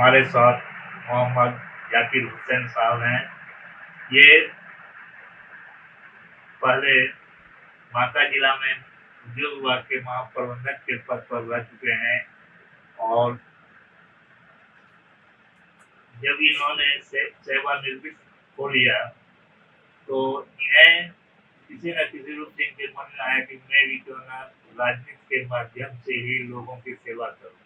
हमारे साथ मोहम्मद जाकिर हुसैन साहब हैं। ये पहले बांका जिला में उद्योग विभाग के महाप्रबंधक के पद पर रह चुके हैं और जब इन्होंने सेवानिवृत्त हो लिया तो इन्हें किसी न किसी रूप से इनके मन में आया कि मैं भी क्यों न राजनीति के माध्यम से ही लोगों की सेवा करूं,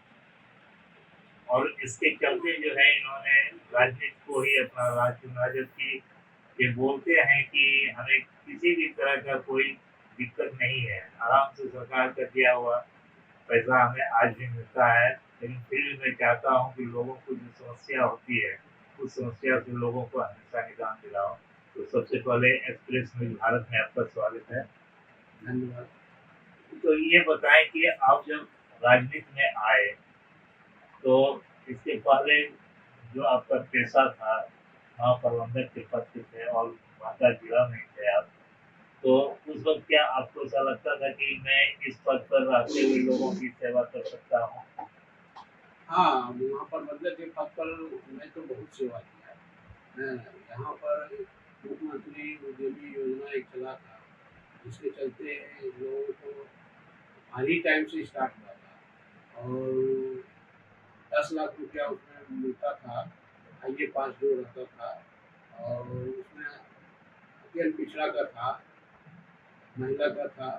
और इसके चलते जो है इन्होंने राजनीति को ही अपना राज चुना। जबकि ये बोलते हैं कि हमें किसी भी तरह का कोई दिक्कत नहीं है, आराम से सरकार का दिया हुआ पैसा हमें आज भी मिलता है, लेकिन फिर भी मैं चाहता हूँ कि लोगों को जो समस्या होती है उस समस्या से लोगों को हमेशा निदान दिलाओ। तो सबसे पहले एक्सप्रेस न्यूज भारत में आपका स्वागत है। धन्यवाद। तो ये बताएं कि आप जब राजनीति में आए तो इसके पहले जो आपका पेशा था महाप्रबंधक के पद पे थे और बांका जिला में थे आप, तो उस वक्त क्या आपको ऐसा लगता था कि मैं इस पद पर रहते हुए लोगों की सेवा कर सकता हूँ? हाँ, वहाँ पर मतलब के पद पर मैं तो बहुत सेवा किया है। यहाँ पर मुख्यमंत्री उद्यमी योजना एक चला था, जिसके चलते लोगों को हाल ही टाइम से स्टार्ट हुआ था और 10 लाख रुपया उसमें मिलता था, आइए पास जो रहता था और उसमें अत्यंत पिछड़ा का था, महिला का था,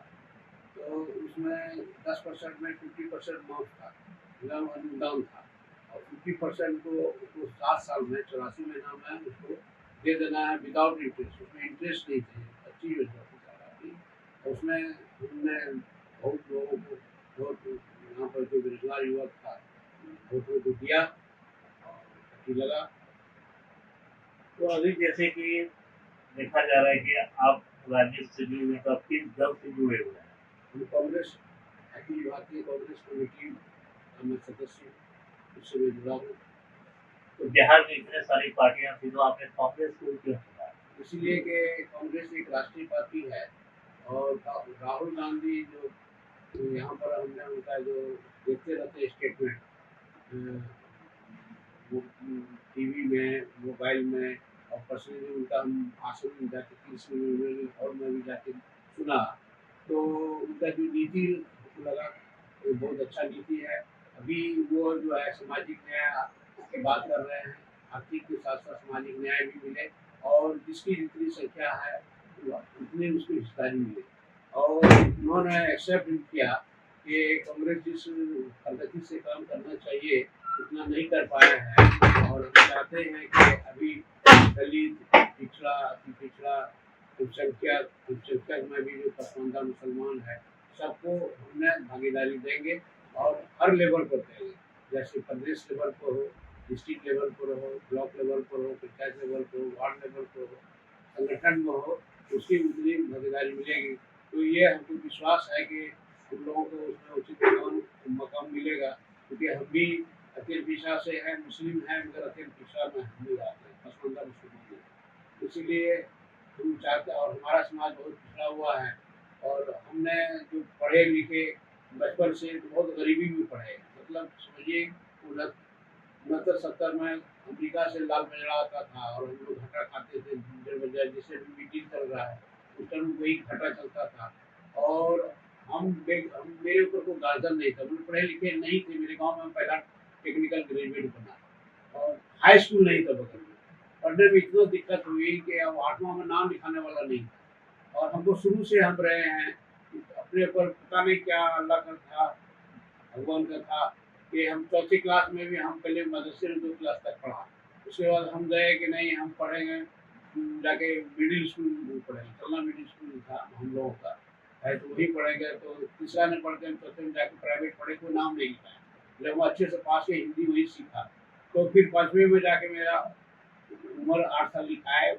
तो उसमें 10% में 50% माफ था, अनुदान था और 50% को उसको 7 साल में 84 महीना में उसको दे देना है विदाउट इंटरेस्ट। उसमें इंटरेस्ट नहीं थे, अच्छी योजना थी सरकार की। उसमें उनने बहुत लोगों को, बहुत यहाँ पर जो बेरोजगार युवक था बहुत लोगों को दिया और अच्छी लगा। तो अभी जैसे कि देखा जा रहा है कि आप राजनीति से जुड़े हुए हैं, तो आप किस दल से जुड़े हुए हैं? हम कांग्रेस, अखिल भारतीय कांग्रेस कमेटी का मैं सदस्य हूँ, उससे मैं जुड़ा हूँ। तो बिहार में इतने सारी पार्टियां थी, तो आपने कांग्रेस को क्यों चुना? इसलिए कि कांग्रेस एक राष्ट्रीय पार्टी है और राहुल गांधी जो यहाँ पर हमने उनका जो देखते रहते स्टेटमेंट टीवी में, मोबाइल में और पर्सनली उनका हम भाषण में जाके और में भी जाके सुना, तो उनका जो नीति हमको लगा वो बहुत अच्छा नीति है। अभी वो जो है सामाजिक न्याय की बात कर रहे हैं, आर्थिक के साथ साथ सामाजिक न्याय भी मिले और जिसकी जितनी संख्या है उतनी उसको हिस्सेदारी मिले। और उन्होंने एक्सेप्ट किया कि कांग्रेस जिस पद्धति से काम करना चाहिए उतना नहीं कर पाया है और हम चाहते हैं कि अभी दलित, पिछड़ा, अति पिछड़ा, अल्पसंख्यक में भी जो पसमानदा मुसलमान है सबको हमने भागीदारी देंगे और हर लेवल पर देंगे, जैसे प्रदेश लेवल पर हो, डिस्ट्रिक्ट लेवल पर हो, ब्लॉक लेवल पर हो, पंचायत लेवल पर हो, वार्ड लेवल पर हो, संगठन में हो, उसकी उतनी भागीदारी मिलेगी। तो ये हमको विश्वास है कि हम लोगों को उसमें उचित मकाम मिलेगा, क्योंकि हम भी अतिल पिछड़ा से हैं, मुस्लिम हैं, मगर अतिल पिछड़ा में हम भी आते हैं, पसमानदा मुसलमान हैं। इसीलिए हम चाहते, और हमारा समाज बहुत पिछड़ा हुआ है और हमने जो पढ़े लिखे बचपन से तो बहुत गरीबी में पढ़े, मतलब समझिए 69-70 में अमेरिका से लाल बजड़ा आता था और हम लोग घटा खाते थे, जैसे भी मीटिंग चल रहा है उस टाइम वही घटा चलता था। और मेरे ऊपर कोई गार्जियन नहीं था, मैं पढ़े लिखे नहीं थे, मेरे गांव में पहला टेक्निकल ग्रेजुएट बना और हाई स्कूल नहीं था बगल में। पढ़ने में इतना दिक्कत हुई कि अब 8वां में नाम लिखाने वाला नहीं था और हमको शुरू से हम रहे हैं अपने ऊपर पता नहीं क्या अल्लाह का था, भगवान का था कि हम चौथी क्लास में भी हम पहले मदरसे में 2 क्लास तक पढ़ा। उसके बाद हम गए कि नहीं हम पढ़ेंगे, जाके मिडिल स्कूल में पढ़ेंगे, चलना मिडिल स्कूल था हम लोगों का है, तो वही पढ़ेंगे। तो तीसरा में पढ़ते हैं, चौथे में जाके प्राइवेट पढ़े, कोई नाम नहीं लिखा है, जब वो अच्छे से पास के हिंदी वही सीखा। तो फिर 5वीं में जाके मेरा उम्र 8 साल लिखा है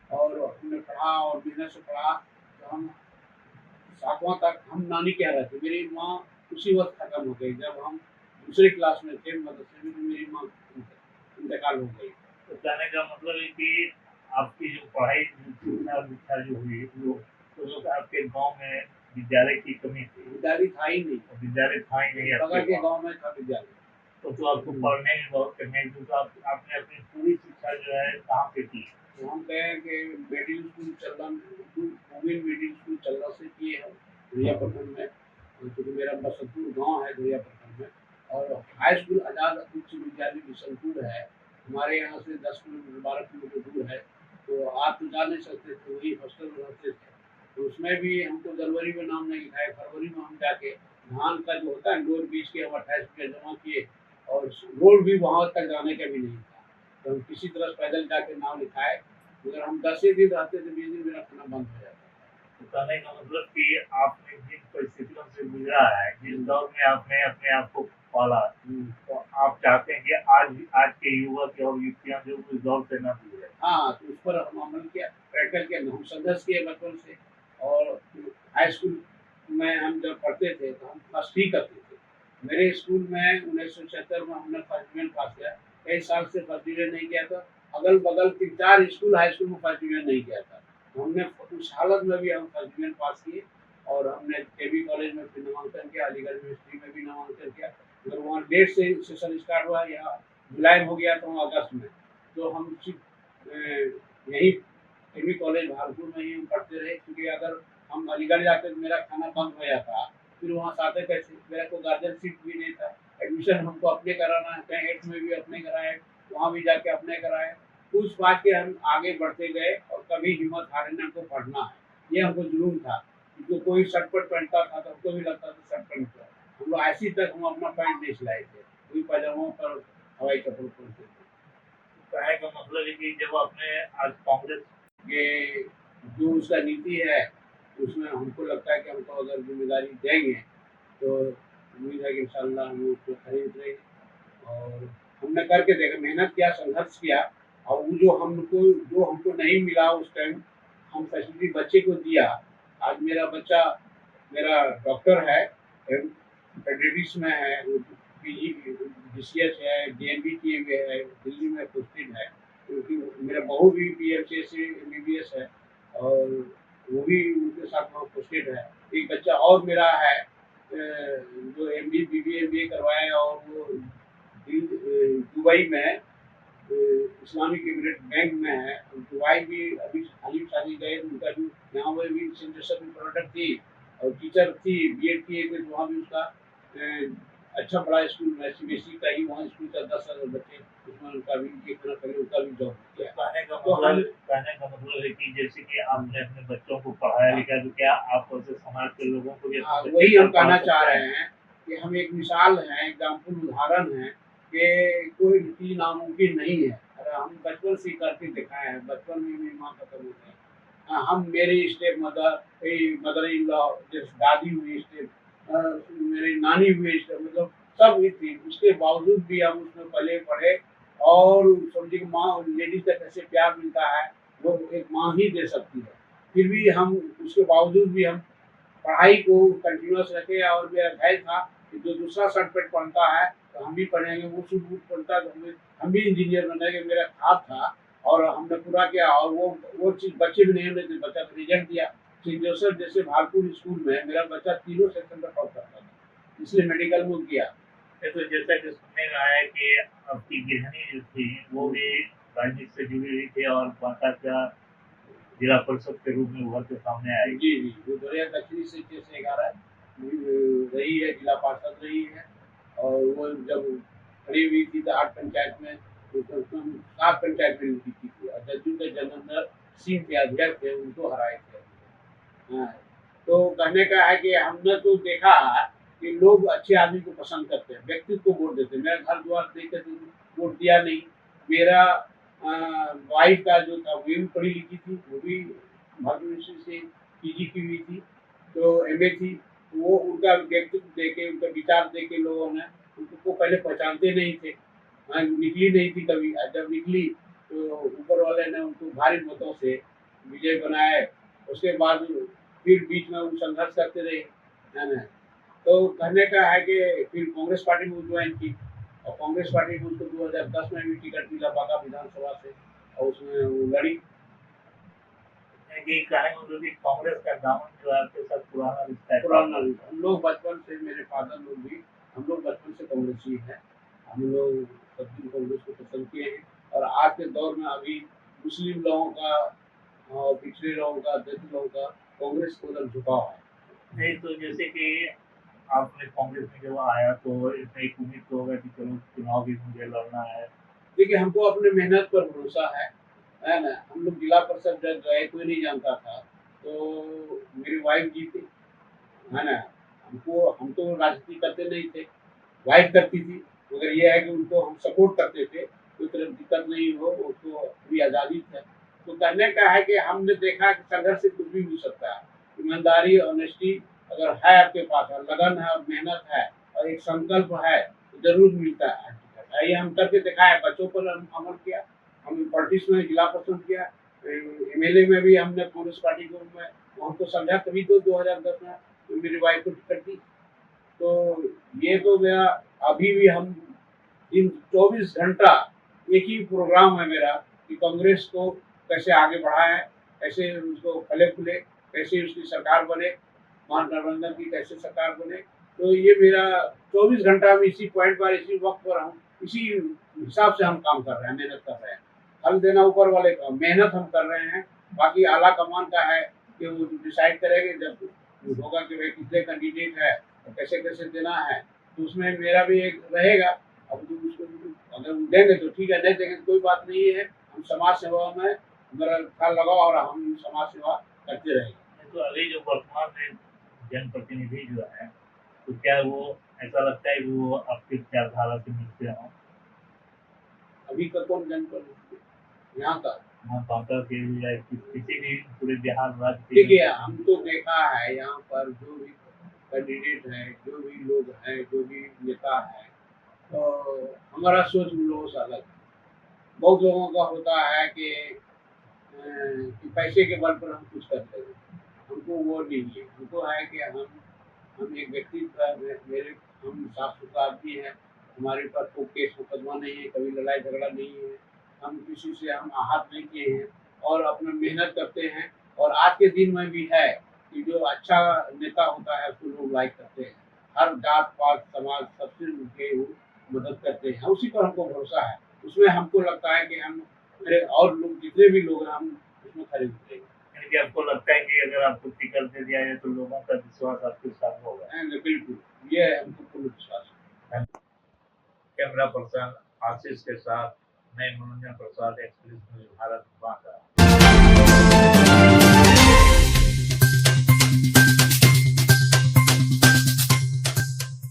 और हमने पढ़ा और मेहनत से पढ़ा। तो हम 7वां तक हम नानी के यहाँ रहते, मेरी माँ उसी वक्त खत्म हो गई जब हम दूसरी क्लास में थे मदरसे में, तो मेरी माँ इंतकाल हो गई। तो कहने का मतलब है कि आपकी जो पढ़ाई शिक्षा दीक्षा जो हुई वो तो लोग आपके गांव में विद्यालय की कमी थी, विद्यालय था ही नहीं, विद्यालय था ही नहीं बगल आपके के गांव। गाँव में था विद्यालय। तो आपको पढ़ने में बहुत करने तो आपने अपनी पूरी शिक्षा जो है कहाँ पे की? तो हम कहें कि मिडिल स्कूल चलना, वुमेन मिडिल स्कूल चलना से किए हैं धुरियापट्टनम में, क्योंकि मेरा बसंतपुर गांव है धुरियापट्टनम में। और हाई स्कूल आजाद उच्च विद्यालय बिशनपुर है, हमारे यहाँ से 10 किलोमीटर 12 किलोमीटर दूर है। तो आप तो जा नहीं सकते थे, वही हॉस्टल में रहते थे। तो उसमें भी हमको जनवरी में नाम नहीं लिखाए, फरवरी में हम जाके धान का जो होता है डोर बीच के हम 28 रुपये जमा किए, और रोड भी वहाँ तक जाने का भी नहीं था। तो हम किसी तरह पैदल जाके नाम लिखाए, मगर हम 10 ही दिन रहते थे, 20 दिन मेरा खाना बंद हो जाता तो कहने का मतलब कि आपने जिन परिस्थितियों से गुजरा है, जिस दौर में आपने अपने आप को पाला, था। तो आप चाहते हैं कि आज के युवक और युवतियां जो उस दौर से न गुजरे। हाँ, तो उस पर हम अमल किया, प्रैक्टिकल किया, हम संघर्ष किए बचपन से। और हाई स्कूल में हम जब पढ़ते थे तो हम फर्स्ट ही करते थे। मेरे स्कूल में 1976 में हमने फर्स्ट डिवीजन पास किया, कई साल से फर्स्ट डिवीजन नहीं किया था। अगल बगल 3-4 स्कूल हाई स्कूल में फर्स्ट डिवीजन नहीं किया था, तो हमने उस हालत में भी हम फर्स्ट डिवीजन पास किए। और हमने केबी कॉलेज में फिर नामांकन किया, अलीगढ़ यूनिवर्सिटी में भी नामांकन किया। अगर वहाँ डेट से सेशन स्टार्ट हुआ, या जुलाई में हो गया तो वहाँ अगस्त में, तो हम यही केबी कॉलेज भागलपुर में ही हम पढ़ते रहे। क्योंकि अगर हम अलीगढ़ जाते तो मेरा खाना बंद हो जाता, फिर वहाँ से आते कैसे, मेरा कोई गार्जियन सीट भी नहीं था। एडमिशन हमको अपने कराना है, कहीं 8th में भी अपने कराए, वहाँ भी जाके अपने कराए। उस बात के हम आगे बढ़ते गए, और कभी हिम्मत हारे ना, हमको पढ़ना है, ये हमको जुनून था। जो कोई शर्ट पैंट पहनता था तो हमको भी लगता था शर्ट पैंट का, हम लोग ऐसी तक हम अपना पैंट नहीं सिलाए थे, वही पैजामों पर हवाई चप्पल पहनते थे। कहने का मतलब है कि जब आपने आज कांग्रेस ये जो उसका नीति है, उसमें हमको लगता है कि हमको अगर जिम्मेदारी देंगे तो उम्मीद है कि इंशाल्लाह हम उसको खरे उतरेंगे। और हमने करके देखा, मेहनत किया, संघर्ष किया। और वो जो हमको नहीं मिला उस टाइम, हम फैसिलिटी बच्चे को दिया। आज मेरा बच्चा, मेरा डॉक्टर है, पेडियाट्रिक्स में है, वो पीजी बीसीएस है, डीएमबी किए हुए है, दिल्ली में पोस्टेड है। क्योंकि मेरा बहू भी पीएमसीएस से एमबीबीएस है, और वो भी उनके साथ वहाँ पोस्टेड है। एक बच्चा और मेरा है, जो एमबी बीबीए एमबीए करवाया, और वो दुबई में इस्लामिक इमिरेट बैंक में है। दुबई भी अभी हाल ही शादी गए, उनका भी यहाँ पर भी सेंट्रेशन में प्रोडक्ट थी, और टीचर थी, बीएड किए थे, तो वहाँ भी उसका अच्छा बड़ा स्कूल में सीबीएसई का ही वहाँ स्कूल का 10,000 बच्चे, उसमें उनका भी एक तरह पहले उनका भी जॉब किया। कहने का मतलब है कि जैसे कि आपने अपने बच्चों को पढ़ाया लिखा, तो क्या आप ऐसे समाज के लोगों को भी अपने बच्चे वही हम पढ़ा कहना सकते चाह हैं? रहे हैं कि हम एक मिसाल हैं, एग्जाम्पल, उदाहरण है कि कोई चीज नामुमकिन नहीं है। अगर हम बचपन से करके दिखाए हैं, बचपन में भी माँ खत्म होते हैं। हम, मेरी स्टेप मदर इन लॉ, जैसे दादी हुई स्टेप, मेरी नानी हुई स्टेप, मतलब सब हुई थी। उसके बावजूद भी हम उसमें पले पढ़े, और समझिए कि माँ लेडीज का कैसे प्यार मिलता है, वो एक माँ ही दे सकती है। फिर भी हम, उसके बावजूद भी हम पढ़ाई को कंटिन्यूअस रखे। और मेरा ध्यान था कि जो दूसरा सर्टिफिकेट पढ़ता है तो हम भी पढ़ेंगे, वो सूट बूट पढ़ता है तो हम भी इंजीनियर बनेंगे, मेरा ख्वाब था। और हमने पूरा किया। और वो चीज़ बच्चे भी नहीं होने थे, बच्चा का रिजल्ट दिया। सेंट जोसेफ जैसे भागलपुर स्कूल में मेरा बच्चा तीनों सेक्शन में टॉप करता था, इसलिए मेडिकल में किया। तो जैसा कि सुनने में आया कि आपकी गृहिणी जो थी वो भी राजनीति से जुड़ी हुई थी और माता का जिला परिषद के रूप में उभर के सामने आई। जी जी, वो दरिया दक्षिणी से 6 से 11 रही है, जिला पार्षद रही है। और वो जब खड़ी हुई थी तो 8 पंचायत में, तो कम 7 पंचायत में उनकी जीत हुआ। जदयू के जलंधर सिंह के अध्यक्ष थे, उनको हराए थे। हाँ, तो कहने का है कि हमने तो देखा कि लोग अच्छे आदमी को पसंद करते हैं, व्यक्तित्व को वोट देते हैं। मेरा घर द्वार देख के तो वोट दिया नहीं। मेरा वाइफ का जो था, वो भी पढ़ी लिखी थी, वो भी भारत यूनिवर्सिटी से पीजी की हुई थी, तो एमए थी। वो उनका व्यक्तित्व देके, उनका विचार देके लोगों ने उनको पहले पहचानते नहीं थे। हाँ, निकली नहीं थी कभी। जब निकली तो ऊपर वाले ने उनको भारी मतों से विजय बनाए। उसके बाद फिर बीच में वो संघर्ष करते रहे, है ना। तो कहने का है कि फिर कांग्रेस पार्टी में ज्वाइन की, और कांग्रेस पार्टी में उसको 2010 में भी टिकट मिला बांका विधानसभा से, और उसमें वो लड़ी। कि कहने मतलब कि कांग्रेस का दामन जो है आपके साथ पुराना रिश्ता है। पुराना हम लोग बचपन से, मेरे फादर लोग भी, हम लोग बचपन से कांग्रेसी हैं। हम लोग तब्दील कांग्रेस को पसंद किए हैं। और आज के दौर में अभी मुस्लिम लोगों का और पिछड़े लोगों का, दलित लोगों का कांग्रेस को तरफ झुकाव है। नहीं तो जैसे कि आपने कांग्रेस में जब आया तो इसमें एक उम्मीद तो होगा कि चलो चुनाव भी मुझे लड़ना है। देखिए, हमको अपने मेहनत पर भरोसा है ना? हम लोग जिला परिषद जब गए, कोई नहीं जानता था, तो मेरी वाइफ जीती, है ना? हम तो राजनीति करते नहीं थे, वाइफ करती थी, मगर ये है कि उनको हम सपोर्ट करते थे, कोई तरह दिक्कत नहीं हो, उसको पूरी आज़ादी है। तो कहने का है कि हमने देखा कि संघर्ष से कुछ भी हो सकता है। ईमानदारी, ऑनेस्टी अगर है आपके पास और लगन है और मेहनत है और एक संकल्प है, तो ज़रूर मिलता है। ये हम करके दिखाए, बच्चों पर हम अमल किया, हम पॉलिटिक्स में जिला पसंद किया, एमएलए में भी हमने कांग्रेस पार्टी को मैं हमको समझा, तभी तो 2010 में तो मेरी वाइफ को टिकट दी। तो ये तो मेरा अभी भी हम दिन 24 घंटा एक ही प्रोग्राम है मेरा कि कांग्रेस को कैसे आगे बढ़ाएं, कैसे उसको फले फूले, कैसे उसकी सरकार बने, महागठबंधन की कैसे सरकार बने। तो ये मेरा 24 घंटा हम इसी पॉइंट पर, इसी वक्त पर, हम इसी हिसाब से हम काम कर रहे हैं, मेहनत कर रहे हैं। फल देना ऊपर वाले का, मेहनत हम कर रहे हैं। बाकी आला कमान का है कि वो डिसाइड करेंगे जब होगा कि भाई कितने कैंडिडेट है और कैसे कैसे देना है, तो उसमें मेरा भी एक रहेगा। अब तो उसको अगर देंगे तो ठीक है, नहीं देंगे तो कोई बात नहीं है। हम समाज सेवा में मेरा ख्याल लगाओ और हम समाज सेवा करते रहेंगे। तो अभी जो वर्तमान में जनप्रतिनिधि जो है, तो क्या वो ऐसा लगता है कि वो आपकी विचारधारा से मिलते हों? अभी का कौन जनप्रतिनिधि यहाँ का? काउंटर के या किसी भी पूरे बिहार राज्य के देखिए, हम तो देखा है यहाँ पर जो भी कैंडिडेट है, जो भी लोग हैं, जो भी नेता है, तो हमारा सोच उन लोगों से अलग है। बहुत लोगों का होता है कि पैसे के बल पर हम कुछ करते हैं, हमको वो नहीं है। हमको है कि हम एक व्यक्तित्व है, मेरे हम साफ सुथरा आदमी है, हमारे ऊपर कोई केस मुकदमा नहीं है, कभी लड़ाई झगड़ा नहीं है, हम किसी से हम आहत नहीं किए हैं और अपना मेहनत करते हैं। और आज के दिन में भी है कि जो अच्छा नेता होता है उसको लोग लाइक करते हैं, हर जात पात समाज सबसे मिलके वो मदद करते हैं, उसी पर हमको भरोसा है। उसमें हमको लगता है कि हम मेरे और लोग जितने भी लोग हैं, हम उसमें खड़े उतरेंगे। यानी कि आपको लगता है कि अगर आपको टिकट दे दिया जाए तो लोगों का विश्वास आपके साथ होगा? बिल्कुल, ये है हमको पूर्ण विश्वास है। कैमरा पर्सन आशीष के साथ मैं मनोरंजन प्रसाद, एक्सप्रेस न्यूज भारत बांका।